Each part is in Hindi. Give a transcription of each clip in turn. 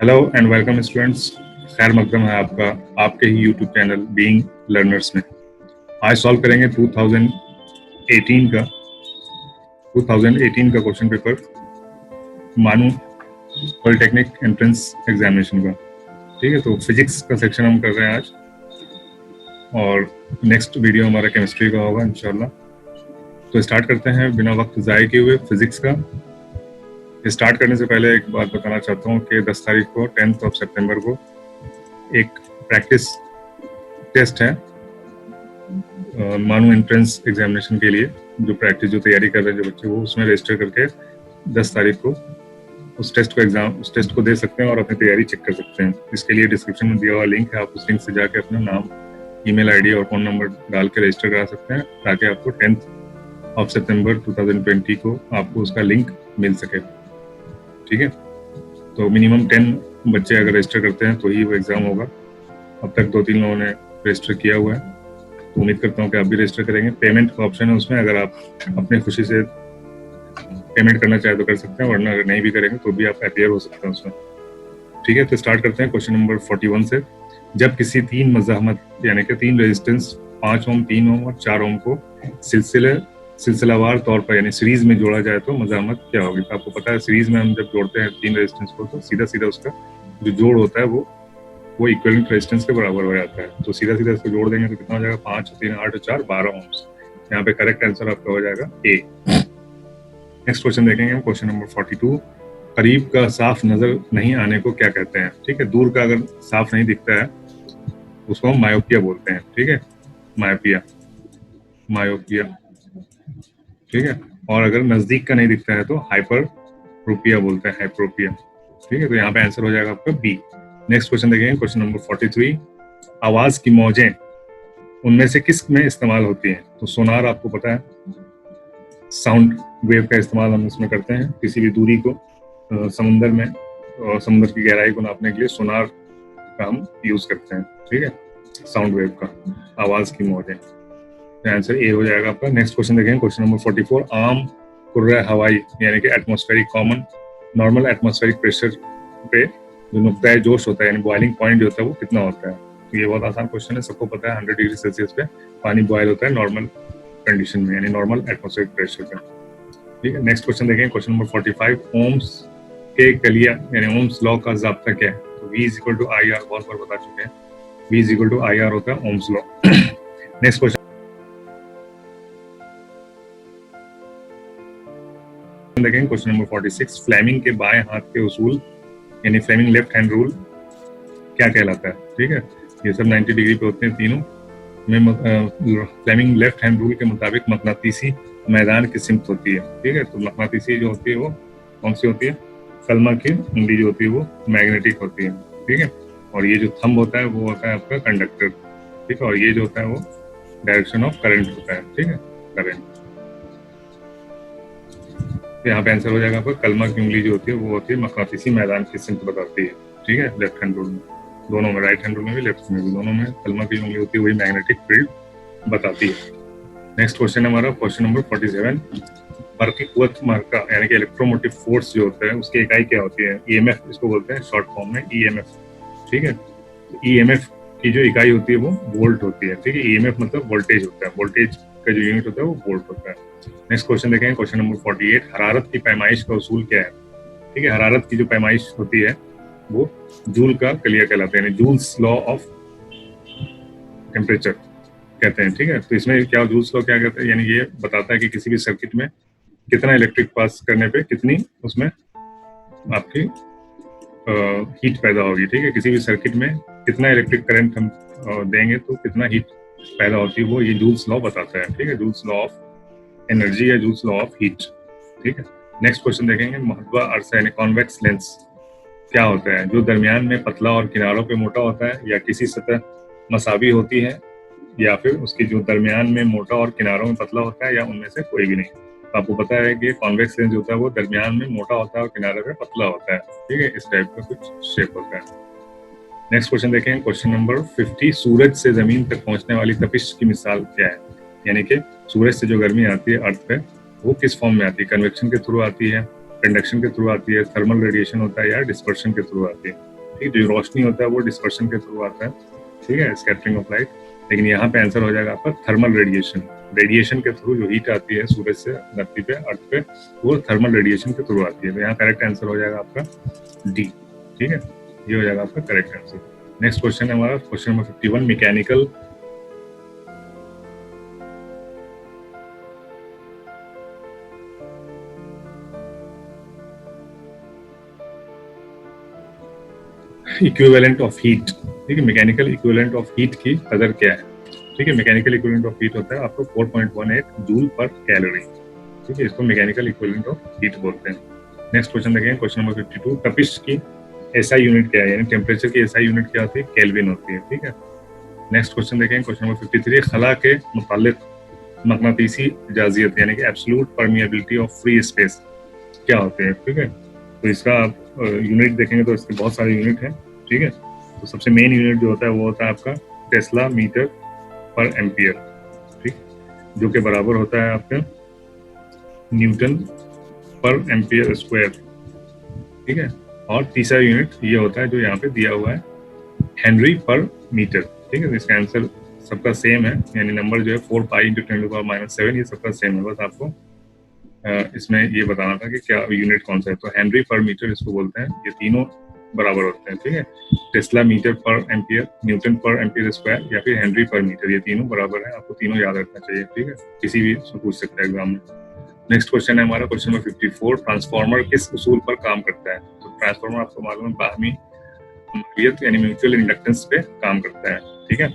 Hello and welcome students. खैर मकदम है आपका आपके ही यूट्यूब चैनल बीइंग लर्नर्स में। आज सॉल्व करेंगे 2018 का क्वेश्चन पेपर मानू पॉलिटेक्निक एंट्रेंस एग्जामिनेशन का। ठीक है, तो फिजिक्स का सेक्शन हम कर रहे हैं आज और नेक्स्ट वीडियो हमारा केमिस्ट्री का होगा इंशाल्लाह। तो स्टार्ट करते हैं बिना वक्त ज़ाय किए हुए फिजिक्स का। स्टार्ट करने से पहले एक बात बताना चाहता हूँ कि 10 तारीख को 10th सितंबर को एक प्रैक्टिस टेस्ट है मानू एंट्रेंस एग्जामिनेशन के लिए। जो तैयारी कर रहे हैं जो बच्चे, वो उसमें रजिस्टर करके 10 तारीख को उस टेस्ट को दे सकते हैं और अपनी तैयारी चेक कर सकते हैं। इसके लिए डिस्क्रिप्शन में दिया हुआ लिंक है, आप उस लिंक से जाके अपना नाम, ईमेल आईडी और फ़ोन नंबर डाल के रजिस्टर करा सकते हैं ताकि आपको 10th सितंबर 2020 को आपको उसका लिंक मिल सके। ठीक है, तो मिनिमम 10 बच्चे अगर रजिस्टर करते हैं तो ही वो एग्ज़ाम होगा। अब तक 2-3 लोगों ने रजिस्टर किया हुआ है, तो उम्मीद करता हूँ कि आप भी रजिस्टर करेंगे। पेमेंट का ऑप्शन है उसमें, अगर आप अपने खुशी से पेमेंट करना चाहे तो कर सकते हैं, वरना अगर नहीं भी करेंगे तो भी आप अपीयर हो सकते हैं उसमें। ठीक है, तो स्टार्ट करते हैं क्वेश्चन नंबर 41 से। जब किसी 3 मज़ाहमत यानी कि 3 रेजिस्टेंस 5 ओम, 3 ओम और 4 ओम को सिलसिलावार तौर पर यानी सीरीज में जोड़ा जाए तो मज़ाहमत क्या होगी। तो आपको पता है सीरीज में हम जब जोड़ते हैं 3 रेजिस्टेंस को तो सीधा सीधा उसका जो जोड़ होता है वो इक्विवेलेंट रेजिस्टेंस के बराबर हो जाता है। तो सीधा सीधा इसको जोड़ देंगे तो कितना हो जाएगा, 5, 3, 8, 4, 12 ओम्स। यहाँ पे करेक्ट आंसर आपका हो जाएगा ए। नेक्स्ट क्वेश्चन देखेंगे हम, क्वेश्चन नंबर 42। करीब का साफ नजर नहीं आने को क्या कहते हैं। ठीक है, दूर का अगर साफ नहीं दिखता है उसको हम मायोपिया बोलते हैं। ठीक है, मायोपिया। ठीक है, और अगर नजदीक का नहीं दिखता है तो हाइपरट्रोपिया बोलते हैं, हाइपरोपिया। ठीक है, तो यहाँ पे आंसर हो जाएगा आपका बी। नेक्स्ट क्वेश्चन देखेंगे, क्वेश्चन नंबर 43। आवाज की मौजें उनमें से किस में इस्तेमाल होती हैं। तो सोनार आपको पता है, साउंड वेव का इस्तेमाल हम इसमें करते हैं। किसी भी दूरी को समुंदर में समुद्र की गहराई को नापने के लिए सोनार का हम यूज करते हैं। ठीक है, साउंड वेव का, आवाज की मौजें। आंसर ए हो जाएगा आपका। नेक्स्ट क्वेश्चन देखेंगे, क्वेश्चन नंबर 44। आम कुर्रा हवाई यानी कि atmospheric common normal atmospheric pressure पे जो नुक्ता जोश होता है यानी बॉइलिंग पॉइंट जो होता है वो कितना होता है। तो ये बहुत आसान क्वेश्चन है, सबको पता है 100 डिग्री सेल्सियस पे पानी बॉयल होता है नॉर्मल कंडीशन में यानी नॉर्मल एटमॉस्फेरिक प्रेशर पे। ठीक है, नेक्स्ट क्वेश्चन देखेंगे, क्वेश्चन नंबर 45। ओम्स के कलिया यानी ओम्स लॉ का ज़ाब्ता क्या है। तो V equal to I R, बहुत बार बता चुके हैं, V equal to I R होता है ओम्स लॉ। नेक्स्ट क्वेश्चन देखेंगे, क्वेश्चन नंबर 46। फ्लेमिंग के बाएं हाथ के उसूल यानी फ्लेमिंग लेफ्ट हैंड रूल क्या कहलाता है। ठीक है, ये सब 90 डिग्री पे होते हैं तीनों में। फ्लेमिंग लेफ्ट हैंड रूल के मुताबिक मकनातीसी मैदान की सिमत होती है। ठीक है, तो मकनातीसी जो होती है वो कौन सी होती है, कलमा की उंगली जो होती है वो मैग्नेटिक होती है। ठीक है, और ये जो थंब होता है वो होता है आपका कंडक्टर। ठीक है, और ये जो होता है वो डायरेक्शन ऑफ करंट होता है। ठीक है, करंट। तो यहाँ पे आंसर हो जाएगा आपका कलमा की उंगली जो होती है वो होती है मकनातीसी मैदान की सिमत बताती है। ठीक है, लेफ्ट हैंड रूल में, दोनों में, राइट हैंड रूल में भी लेफ्ट में भी, दोनों में कलमा की उंगली होती है वही मैग्नेटिक फील्ड बताती है। नेक्स्ट क्वेश्चन हमारा क्वेश्चन नंबर 47। बरकी कुव्वत मार्का यानी कि इलेक्ट्रोमोटिव फोर्स जो होता है उसकी इकाई क्या होती है। ईएमएफ इसको बोलते हैं शॉर्ट फॉर्म में, ईएमएफ। ठीक है, तो ईएमएफ की जो इकाई होती है वो वोल्ट होती है। ठीक है, ईएमएफ मतलब वोल्टेज होता है, वोल्टेज का जो यूनिट होता है वो वोल्ट होता है। नेक्स्ट क्वेश्चन देखेंगे, क्वेश्चन नंबर 48। हरारत की पैमाइश का उसूल क्या है। ठीक है, हरारत की जो पैमाइश होती है वो जूल का कलिया कहलाता है यानी जूल्स लॉ ऑफ टेम्परेचर कहते हैं। ठीक है, तो इसमें क्या जूल्स लॉ क्या कहता है, यानी ये बताता है कि किसी भी सर्किट में कितना इलेक्ट्रिक पास करने पे कितनी उसमें आपकी हीट पैदा होगी। ठीक है, किसी भी सर्किट में कितना इलेक्ट्रिक करंट हम देंगे तो कितना हीट पैदा होती है, वो ये जूल्स लॉ बताता है। ठीक है, जूल्स लॉ ऑफ एनर्जी या जूल्स लॉ ऑफ हीट। ठीक है, नेक्स्ट क्वेश्चन देखेंगे, महत्वा अर्थ यानी कॉन्वेक्स लेंस क्या होता है। जो दरमियान में पतला और किनारों पे मोटा होता है, या किसी सतह मसावी होती है, या फिर उसकी जो दरमियान में मोटा और किनारों में पतला होता है, या उनमें से कोई भी नहीं। तो आपको पता है कि कॉन्वेक्स लेंस होता है वो दरमियान में मोटा होता है और किनारे पे पतला होता है। ठीक है, इस टाइप का कुछ शेप होता है। नेक्स्ट क्वेश्चन देखें, क्वेश्चन नंबर 50। सूरज से जमीन तक पहुंचने वाली तपिश की मिसाल क्या है। यानी कि सूरज से जो गर्मी आती है अर्थ पे वो किस फॉर्म में आती है, कन्वेक्शन के थ्रू आती है, कंडक्शन के थ्रू आती है, थर्मल रेडिएशन होता है, या डिस्पर्शन के थ्रू आती है। ठीक है, जो रोशनी होता है वो डिस्पर्शन के थ्रू आता है, ठीक है, स्कैटरिंग ऑफ लाइट। लेकिन यहाँ पे आंसर हो जाएगा आपका थर्मल रेडिएशन। रेडिएशन के थ्रू जो हीट आती है सूरज से धरती पे, अर्थ पे, वो थर्मल रेडिएशन के थ्रू आती है। तो यहाँ करेक्ट आंसर हो जाएगा आपका डी। ठीक है, ये हो जाएगा आपका करेक्ट आंसर। नेक्स्ट क्वेश्चन है हमारा question number 51, mechanical equivalent of heat. ठीक है, मैकेनिकल इक्विवेलेंट ऑफ हीट की कदर क्या है? ठीक है, मैकेनिकल इक्विवेलेंट ऑफ हीट होता है आपको 4.18 जूल पर कैलोरी। ठीक है, इसको मैकेनिकल इक्विवेलेंट ऑफ हीट बोलते हैं। नेक्स्ट क्वेश्चन देखें, क्वेश्चन नंबर 52, तपिश की एसआई यूनिट क्या है, यानी टेम्परेचर की एसआई यूनिट क्या होती है? केल्विन होती है। ठीक है, नेक्स्ट क्वेश्चन देखें, क्वेश्चन नंबर 53, खला के मुतालिक मकनातीसी जाजियत यानी कि absolute permeability of free space क्या होते हैं? ठीक है, तो इसका आप यूनिट देखेंगे तो इसके बहुत सारे यूनिट हैं। ठीक है, तो सबसे मेन यूनिट जो होता है वो होता है आपका टेस्ला मीटर पर एम्पियर, ठीक, जो कि बराबर होता है आपका न्यूटन पर एम्पियर स्क्वायर। ठीक है, और तीसरा यूनिट ये होता है जो यहाँ पे दिया हुआ है, हेनरी पर मीटर। ठीक है, तो इसका आंसर सबका सेम है, यानी नंबर जो है 4 पाई इंटू 10⁻⁷, ये सबका सेम है। बस आपको इसमें ये बताना था कि क्या यूनिट कौन सा है। तो हेनरी पर मीटर इसको बोलते हैं, ये तीनों बराबर होते हैं। ठीक है, टेस्ला मीटर पर एम्पियर, न्यूटन पर एम्पियर स्क्वायर, या फिर हेनरी पर मीटर, ये तीनों बराबर है। आपको तीनों याद रखना चाहिए। ठीक है, किसी भी से पूछ सकता है एग्जाम में। नेक्स्ट क्वेश्चन है हमारा क्वेश्चन नंबर 54, ट्रांसफार्मर किस उसूल पर काम करता है? तो ट्रांसफार्मर आपको मालूम है बाहमी मावियत यानी म्यूचुअल इंडक्टेंस पे काम करता है। ठीक है,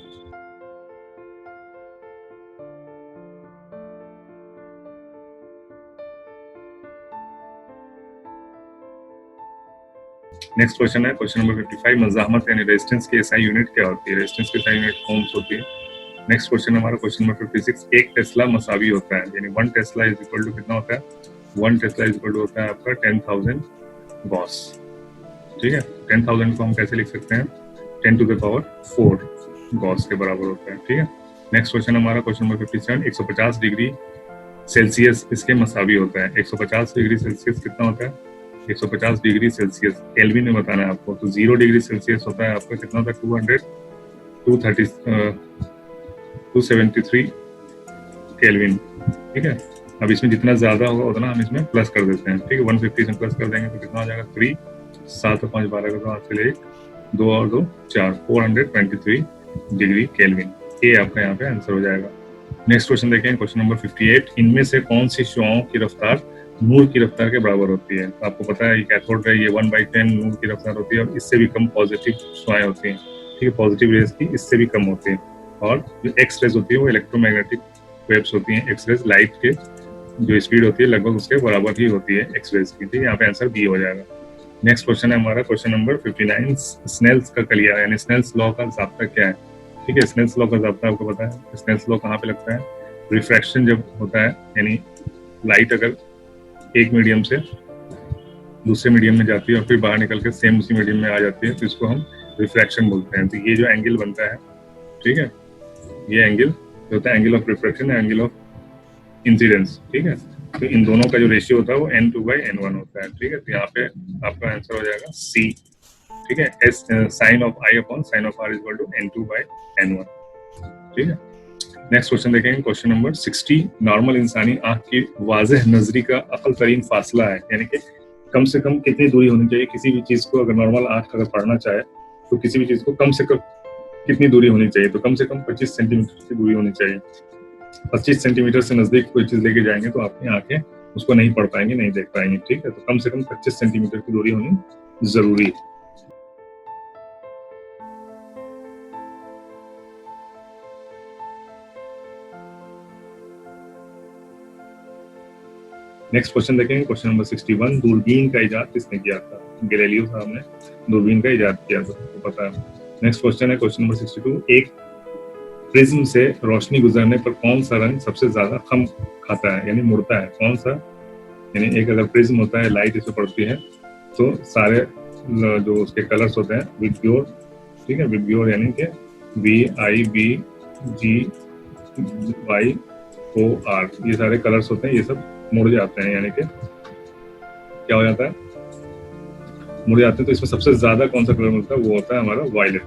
नेक्स्ट क्वेश्चन है क्वेश्चन नंबर 55, मज़ाहमत यानी रेजिस्टेंस की एसआई यूनिट क्या होती है? रेजिस्टेंस की एसआई यूनिट ओम्स होती है। नेक्स्ट क्वेश्चन हमारा क्वेश्चन नंबर 56, एक टेस्ला मसावी होता है, यानी 1 टेस्ला इज इक्वल टू कितना होता है? 1 टेस्ला इज इक्वल टू होता है आपका 10,000 गॉस। ठीक है, 10,000 को हम कैसे लिख सकते हैं? 10⁴ गॉस के बराबर होता है। ठीक है, नेक्स्ट क्वेश्चन हमारा क्वेश्चन नंबर 57, 150 डिग्री सेल्सियस इसके मसावी होता है। 150 डिग्री सेल्सियस कितना होता है? 150 डिग्री सेल्सियस केल्विन में बताना है आपको। तो 0 डिग्री सेल्सियस होता है आपका कितना होता है? 273 केल्विन। ठीक है, अब इसमें जितना ज्यादा होगा उतना हम इसमें प्लस कर देते हैं। ठीक है, 150 से प्लस कर देंगे तो कितना हो जाएगा? 3, 7 और 5 12 का, तो हाथ से 1, 2 और 2 4, 423 डिग्री केल्विन। ये आपका यहाँ पे आंसर हो जाएगा। नेक्स्ट क्वेश्चन देखें, क्वेश्चन नंबर 58, इनमें से कौन सी शुआओं की रफ्तार नूर की रफ्तार के बराबर होती है? तो आपको पता है ये कैथोड है, ये 1/10 नूर की रफ्तार होती है, और इससे भी कम पॉजिटिव शुआएं होती हैं। ठीक है, पॉजिटिव रेज की इससे भी कम होती है। और जो एक्स रेज होती है वो इलेक्ट्रोमैग्नेटिक वेव्स होती हैं। एक्स रेज लाइट के जो स्पीड होती है लगभग उसके बराबर ही होती है एक्स रेज की। ठीक है, यहाँ पे आंसर बी हो जाएगा। नेक्स्ट क्वेश्चन है हमारा क्वेश्चन नंबर 59, स्नेल्स का कलिया यानी स्नेल्स लॉ का ज़ाब्ता क्या है? ठीक है, स्नेल्स लॉ का ज़ाब्ता आपको पता है? स्नेल्स लॉ कहाँ पे लगता है? रिफ्रैक्शन जब होता है, यानी लाइट अगर एक मीडियम से दूसरे मीडियम में जाती है और फिर बाहर निकल के सेम उसी मीडियम में आ जाती है, तो इसको हम रिफ्रैक्शन बोलते हैं। तो ये जो एंगल बनता है, ठीक है, ये एंगल जो होता है एंगल ऑफ रिफ्रैक्शन है, एंगल ऑफ इंसिडेंस। ठीक है, तो इन दोनों का जो रेशियो होता है वो n2/n1 होता है। ठीक है, तो यहाँ पे आपका आंसर हो जाएगा सी। ठीक है, as sine of I upon sine of R equal to n2/n1। ठीक है, नेक्स्ट क्वेश्चन देखेंगे क्वेश्चन नंबर 60, नॉर्मल इंसानी आंख की वाज़ेह नजरी का अकल तरीन फासला है, यानी कि कम से कम कितनी दूरी होनी चाहिए किसी भी चीज को? अगर नॉर्मल आंख अगर पढ़ना चाहे तो किसी भी चीज को कम से कम कितनी दूरी होनी चाहिए? तो कम से कम 25 सेंटीमीटर की दूरी होनी चाहिए। 25 सेंटीमीटर से नजदीक कोई चीज लेके जाएंगे तो आपकी आंखें उसको नहीं पढ़ पाएंगे, नहीं देख पाएंगे। ठीक है, तो कम से कम 25 सेंटीमीटर की दूरी होनी जरूरी है। नेक्स्ट क्वेश्चन देखेंगे क्वेश्चन नंबर 61, दूरबीन का इजाद किसने किया था? गैलीलियो साहब ने दूरबीन का इजाद किया था, तो पता है। नेक्स्ट क्वेश्चन है क्वेश्चन नंबर 62, एक प्रिज्म से रोशनी गुजरने पर कौन सा रंग सबसे ज्यादा खम खाता है, यानी मुड़ता है? कौन सा? यानी एक अगर प्रिज्म होता है, लाइट इसमें पड़ती है तो सारे जो उसके कलर्स होते हैं विबग्योर, ठीक है, विबग्योर यानी कि VIBGYOR, ये सारे कलर्स होते हैं, ये सब मुड़ जाते हैं, यानी कि क्या हो जाता है, मुड़ जाते हैं। तो इसमें सबसे ज्यादा कौन सा कलर मिलता है, वो होता है हमारा वायलेट।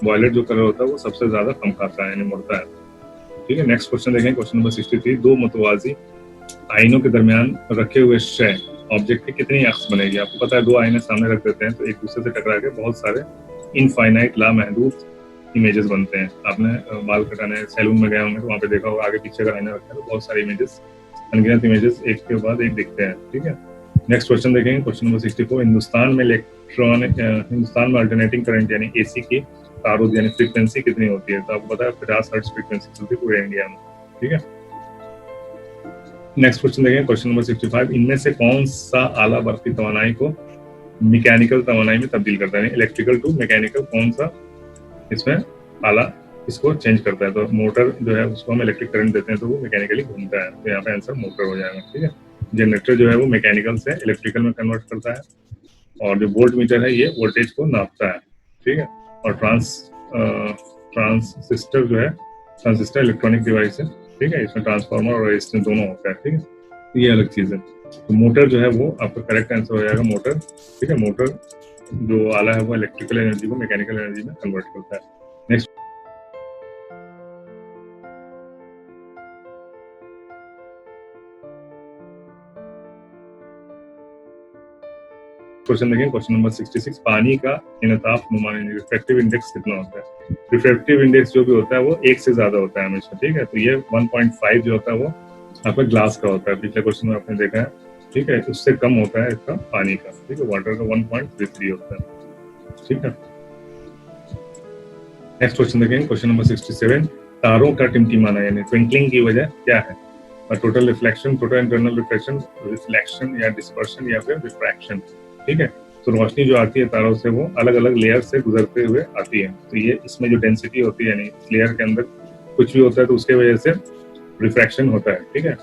वायलेट जो कलर होता है वो सबसे ज्यादा कम खाता है, यानी मुड़ता है। ठीक है, नेक्स्ट क्वेश्चन देखें, क्वेश्चन नंबर 63। दो मुतवाजी आइनों के दरमियान रखे हुए शय ऑब्जेक्ट की कितनी अक्स बनेगी। आपको पता है दो आईने सामने रख देते हैं तो एक दूसरे से टकरा के बहुत सारे इनफाइनाइट लामहदूद इमेजेस बनते हैं। आपने बाल कटाने सैलून में गए होंगे तो वहाँ पे देखा होगा, आगे पीछे अगर आईना रखा है तो बहुत सारे इमेजेस, अनगिनत इमेजेस एक के बाद एक दिखते हैं। ठीक है, नेक्स्ट क्वेश्चन देखेंगे, क्वेश्चन नंबर 64। हिंदुस्तान में अल्टरनेटिंग करंट यानी एसी की तारुद यानी फ्रीक्वेंसी कितनी होती है। तो आपको पता है 50 हर्ट्ज फ्रीक्वेंसी चलती है पूरे इंडिया में। ठीक है, नेक्स्ट क्वेश्चन देखेंगे, क्वेश्चन नंबर 65। इनमें से कौन सा आला बर्फी तवानाई को मैकेनिकल तवानाई में तब्दील करता है, इलेक्ट्रिकल टू मैकेनिकल, कौन सा इसमें आला इसको चेंज करता है। तो मोटर जो है उसको हम इलेक्ट्रिक करंट देते हैं तो वो मैकेनिकली घूमता है, तो यहाँ पे आंसर मोटर हो जाएगा। ठीक है, जनरेटर जो है वो मैकेनिकल से इलेक्ट्रिकल में कन्वर्ट करता है, और जो वोल्ट मीटर है ये वोल्टेज को नापता है। ठीक है, और ट्रांसिस्टर जो है, ट्रांसिस्टर इलेक्ट्रॉनिक डिवाइस है। ठीक है, इसमें ट्रांसफार्मर और रेजिस्टेंस दोनों होता है। ठीक है, ये अलग चीज है। तो मोटर जो है वो आपका करेक्ट आंसर हो जाएगा, मोटर। ठीक है, मोटर जो आला है वो इलेक्ट्रिकल एनर्जी को मैकेनिकल एनर्जी में कन्वर्ट करता है। नेक्स्ट क्वेश्चन देखें, क्वेश्चन नंबर 66। पानी का इनताफ नुमा रिफ्रैक्टिव इंडेक्स कितना होता है। रिफ्रैक्टिव इंडेक्स जो भी होता है वो 1 से ज्यादा होता है हमेशा। ठीक है, तो ये 1.5 जो होता है वो आपका ग्लास का होता है, पिछले क्वेश्चन में आपने देखा है। ठीक है, उससे कम होता है इसका पानी का। ठीक है, वाटर का 1.33 होता है। ठीक है, नेक्स्ट क्वेश्चन देखेंगे, क्वेश्चन नंबर 67। तारों का टिमटिमाना यानी ट्विंकलिंग की वजह क्या है। Total reflection, total internal reflection, reflection या डिस्पर्शन या फिर रिफ्रैक्शन। ठीक है, तो रोशनी जो आती है तारों से वो अलग अलग लेयर से गुजरते हुए आती है। तो ये इसमें जो डेंसिटी होती है यानी लेयर के अंदर कुछ भी होता है तो उसके वजह से रिफ्रैक्शन होता है। ठीक है,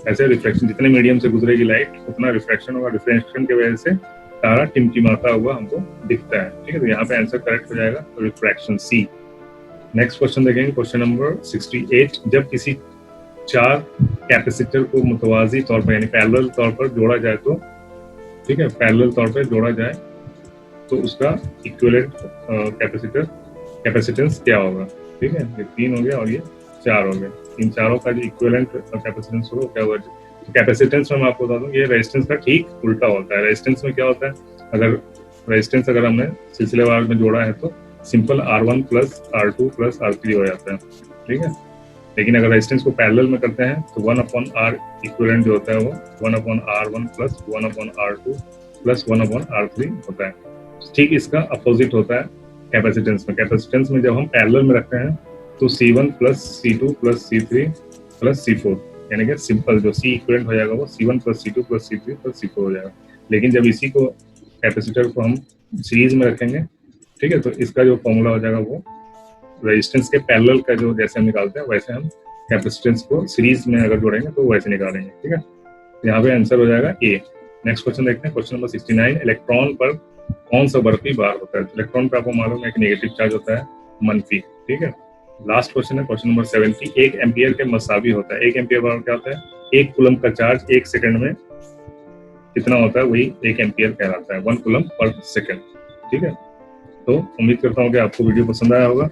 ऐसे रिफ्लेक्शन जितने मीडियम से गुजरेगी लाइट उतना रिफ्रैक्शन होगा, रिफ्रैक्शन की वजह से तारा टिमटिमाता हुआ हमको दिखता है। ठीक है, तो यहाँ पे आंसर करेक्ट हो जाएगा रिफ्रैक्शन, सी। नेक्स्ट क्वेश्चन देखेंगे, क्वेश्चन नंबर 68। जब किसी 4 कैपेसिटर को मुतवाजी तौर पर यानी पैरेलल तौर पर जोड़ा जाए तो, ठीक है, पैरेलल तौर पर जोड़ा जाए तो उसका इक्विवेलेंट कैपेसिटेंस क्या होगा। ठीक है, ये 3 हो गया और ये 4 हो गया। इन चारों का जो इक्विवेलेंट कैपेसिटेंस होगा क्या होगा। तो कैपेसिटेंस में मैं आपको बता दूं ये रेजिस्टेंस का ठीक उल्टा होता है। रेजिस्टेंस में क्या होता है, अगर रेजिस्टेंस अगर हमने सिलसिलेवार में जोड़ा है तो simple R1 plus R2 plus R3 हो जाता है। ठीक है, लेकिन अगर रेजिस्टेंस को पैरेलल में करते हैं तो 1/R इक्विवेलेंट जो होता है वो 1/R1 plus 1/R2 plus 1/R3 होता है। ठीक इसका अपोजिट होता है कैपेसिटेंस में। कैपेसिटेंस में जब हम पैरेलल में रखते हैं तो C1 plus C2 plus C3 plus C4 यानी कि सिंपल जो C इक्विवेलेंट हो जाएगा वो C1 plus C2 plus C3 plus C4 हो जाएगा। लेकिन जब इसी को कैपेसिटर को हम सीरीज में रखेंगे, ठीक है, तो इसका जो फॉर्मूला हो जाएगा वो रेजिस्टेंस के पैरेलल का जो जैसे हम निकालते हैं वैसे हम कैपेसिटेंस को सीरीज में अगर जोड़ेंगे तो वैसे निकालेंगे। ठीक है, यहाँ पे आंसर हो जाएगा ए। नेक्स्ट क्वेश्चन देखते हैं, क्वेश्चन नंबर 69। इलेक्ट्रॉन पर कौन सा बर्फी बार होता है। इलेक्ट्रॉन पर आपको मालूम है कि नेगेटिव चार्ज होता है, मनफी। ठीक है, लास्ट क्वेश्चन है क्वेश्चन नंबर 70। 1 एम्पियर के मसावी होता है। 1 एम्पियर बराबर क्या होता है, 1 कूलम का चार्ज 1 सेकंड में कितना होता है, वही 1 एम्पियर कहलाता है, 1 कूलम पर सेकंड। ठीक है, तो उम्मीद करता हूँ कि आपको वीडियो पसंद आया होगा।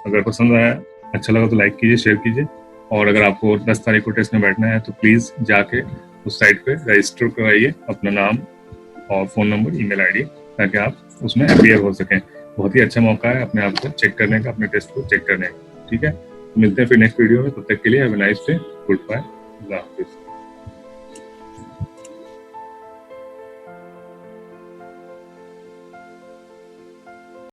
अगर पसंद आया, अच्छा लगा तो लाइक कीजिए, शेयर कीजिए, और अगर आपको 10 तारीख को टेस्ट में बैठना है तो प्लीज़ जाके उस साइट पे रजिस्टर कराइए अपना नाम और फ़ोन नंबर, ईमेल आईडी, ताकि आप उसमें अपीयर हो सकें। बहुत ही अच्छा मौका है अपने आप को चेक करने का, अपने टेस्ट को चेक करने का। ठीक है, मिलते हैं फिर नेक्स्ट वीडियो में, तब तक के लिए have a nice day, good bye, अल्लाह हाफिज़।